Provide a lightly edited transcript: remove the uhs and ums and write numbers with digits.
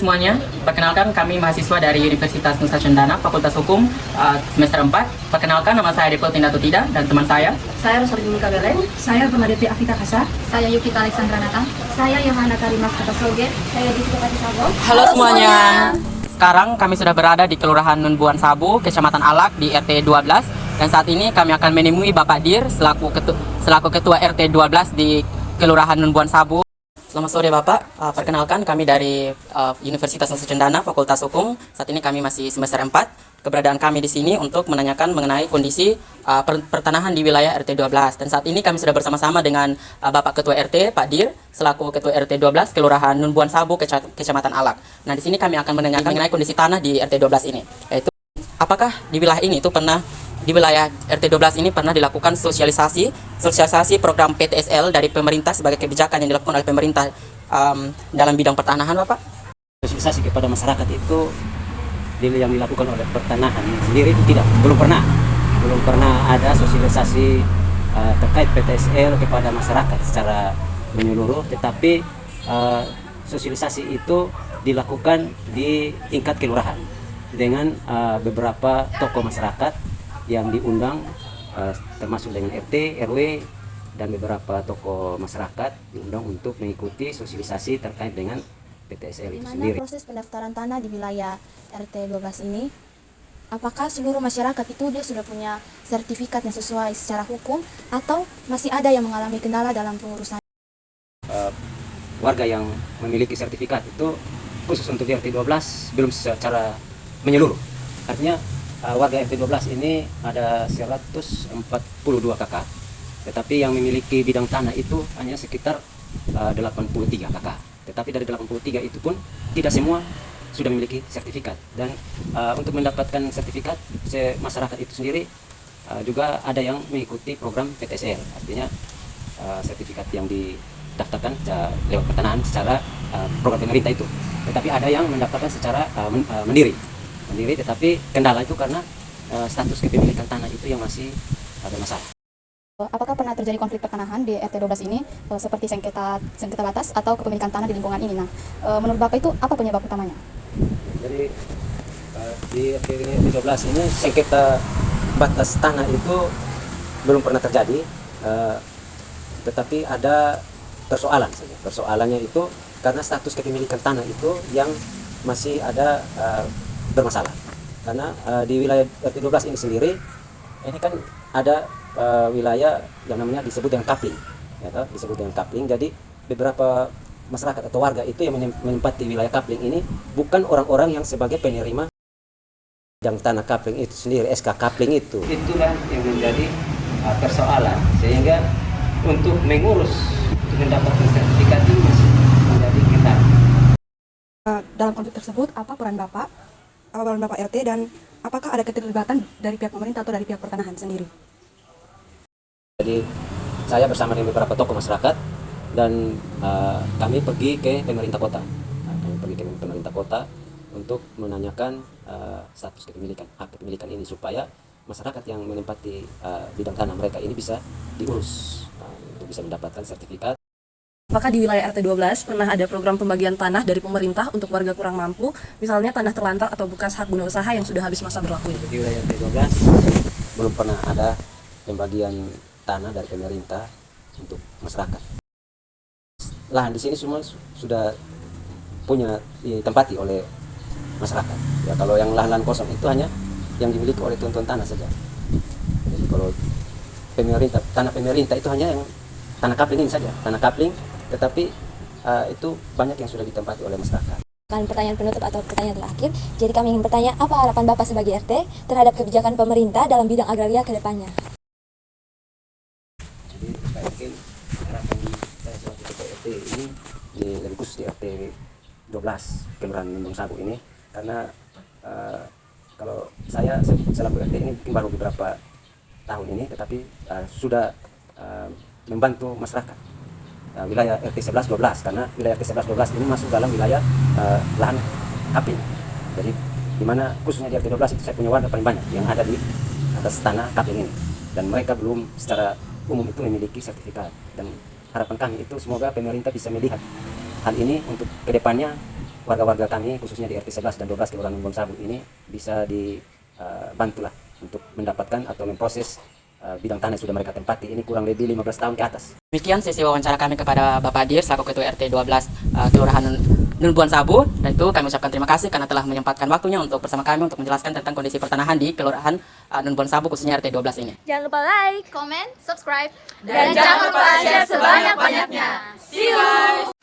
semuanya, perkenalkan kami mahasiswa dari Universitas Nusa Cendana, Fakultas Hukum semester 4. Perkenalkan nama saya Depel Tindato Tida dan teman saya. Saya Rosalindika Beleng. Saya Permadeti Afita Kasa. Saya Yukita Alexandra Natang. Saya Yohana Karimas Katasoge. Saya Jessica Patisabo. Halo semuanya. Sekarang kami sudah berada di Kelurahan Nunbuan Sabu, Kecamatan Alak di RT 12. Dan saat ini kami akan menemui Bapak Dir selaku Ketua RT 12 di Kelurahan Nunbuan Sabu. Selamat sore Bapak, perkenalkan kami dari Universitas Nusa Cendana, Fakultas Hukum. Saat ini kami masih semester 4. Keberadaan kami di sini untuk menanyakan mengenai kondisi pertanahan di wilayah RT 12. Dan saat ini kami sudah bersama-sama dengan Bapak Ketua RT, Pak Dir, selaku Ketua RT 12 Kelurahan Nunbuan Sabu, Kecamatan Alak. Nah, di sini kami akan menanyakan mengenai kondisi tanah di RT 12 ini. Yaitu, apakah di wilayah ini di wilayah RT 12 ini pernah dilakukan sosialisasi program PTSL dari pemerintah sebagai kebijakan yang dilakukan oleh pemerintah dalam bidang pertanahan, Bapak? Sosialisasi kepada masyarakat itu yang dilakukan oleh pertanahan sendiri itu belum pernah ada sosialisasi terkait PTSL kepada masyarakat secara menyeluruh, tetapi sosialisasi itu dilakukan di tingkat kelurahan dengan beberapa tokoh masyarakat yang diundang, termasuk dengan RT, RW, dan beberapa tokoh masyarakat diundang untuk mengikuti sosialisasi terkait dengan PTSL itu sendiri. Proses pendaftaran tanah di wilayah RT 12 ini, apakah seluruh masyarakat itu dia sudah punya sertifikat yang sesuai secara hukum atau masih ada yang mengalami kendala dalam pengurusan? Warga yang memiliki sertifikat itu khusus untuk di RT 12 belum secara menyeluruh. Artinya warga RT 12 ini ada 142 kakak, tetapi yang memiliki bidang tanah itu hanya sekitar 83 kakak. Tetapi dari 83 itu pun tidak semua sudah memiliki sertifikat. Dan untuk mendapatkan sertifikat, masyarakat itu sendiri juga ada yang mengikuti program PTSL. Artinya sertifikat yang didaftarkan lewat pertanahan secara program pemerintah itu. Tetapi ada yang mendaftarkan secara mandiri, tetapi kendala itu karena status kepemilikan tanah itu yang masih ada masalah. Apakah pernah terjadi konflik pertanahan di RT 12 ini seperti sengketa batas atau kepemilikan tanah di lingkungan ini? Nah, menurut Bapak itu apa penyebab utamanya? Jadi di RT 12 ini sengketa batas tanah itu belum pernah terjadi, tetapi ada persoalan saja. Persoalannya itu karena status kepemilikan tanah itu yang masih ada bermasalah. Karena di wilayah RT 12 ini sendiri ini kan ada wilayah yang namanya disebut dengan kapling, disebut dengan kapling. Jadi beberapa masyarakat atau warga itu yang menempati wilayah kapling ini bukan orang-orang yang sebagai penerima bidang tanah kapling itu sendiri, SK kapling itu. Itulah yang menjadi persoalan, sehingga untuk mengurus untuk mendapatkan sertifikat ini masih menjadi kendala. Dalam konflik tersebut, apa peran Bapak RT, dan apakah ada keterlibatan dari pihak pemerintah atau dari pihak pertanahan sendiri? Jadi saya bersama dengan beberapa tokoh masyarakat dan kami pergi ke pemerintah kota. Untuk menanyakan status hak kepemilikan ini supaya masyarakat yang menempati bidang tanah mereka ini bisa diurus untuk bisa mendapatkan sertifikat. Apakah di wilayah RT 12 pernah ada program pembagian tanah dari pemerintah untuk warga kurang mampu, misalnya tanah terlantar atau bekas hak guna usaha yang sudah habis masa berlaku? Di wilayah RT 12 belum pernah ada pembagian tanah dari pemerintah untuk masyarakat. Lahan di sini semua sudah ditempati oleh masyarakat. Ya, kalau yang lahan-lahan kosong itu hanya yang dimiliki oleh tuan-tuan tanah saja. Jadi kalau tanah pemerintah itu hanya yang tanah kapling ini saja, tanah kapling, tetapi itu banyak yang sudah ditempati oleh masyarakat. Pertanyaan penutup atau pertanyaan terakhir, jadi kami ingin bertanya, apa harapan Bapak sebagai RT terhadap kebijakan pemerintah dalam bidang agraria ke depannya? Jadi saya mungkin harapan saya sebagai ketua RT ini lebih khusus di RT 12 Kelurahan Nunbuan Sabu ini, karena kalau saya selaku RT ini mungkin baru beberapa tahun ini, tetapi sudah membantu masyarakat wilayah RT 11 12, karena wilayah RT 11 12 ini masuk dalam wilayah lahan kapling. Jadi di mana khususnya di RT 12 itu saya punya warga paling banyak yang ada di atas tanah kapling ini, dan mereka belum secara umum itu memiliki sertifikat. Dan harapan kami itu semoga pemerintah bisa melihat hal ini untuk kedepannya warga-warga kami khususnya di RT 11 dan 12 Kelurahan Nun Buan Sabu ini bisa dibantulah untuk mendapatkan atau memproses bidang tanah yang sudah mereka tempati ini kurang lebih 15 tahun ke atas. Demikian sesi wawancara kami kepada Bapak Dir selaku Ketua RT 12 Kelurahan Nun Buan Sabu, dan itu kami ucapkan terima kasih karena telah menyempatkan waktunya untuk bersama kami untuk menjelaskan tentang kondisi pertanahan di Kelurahan Nun Buan Sabu khususnya RT 12 ini. Jangan lupa like, Comment, subscribe, dan jangan lupa share sebanyak-banyaknya. See you!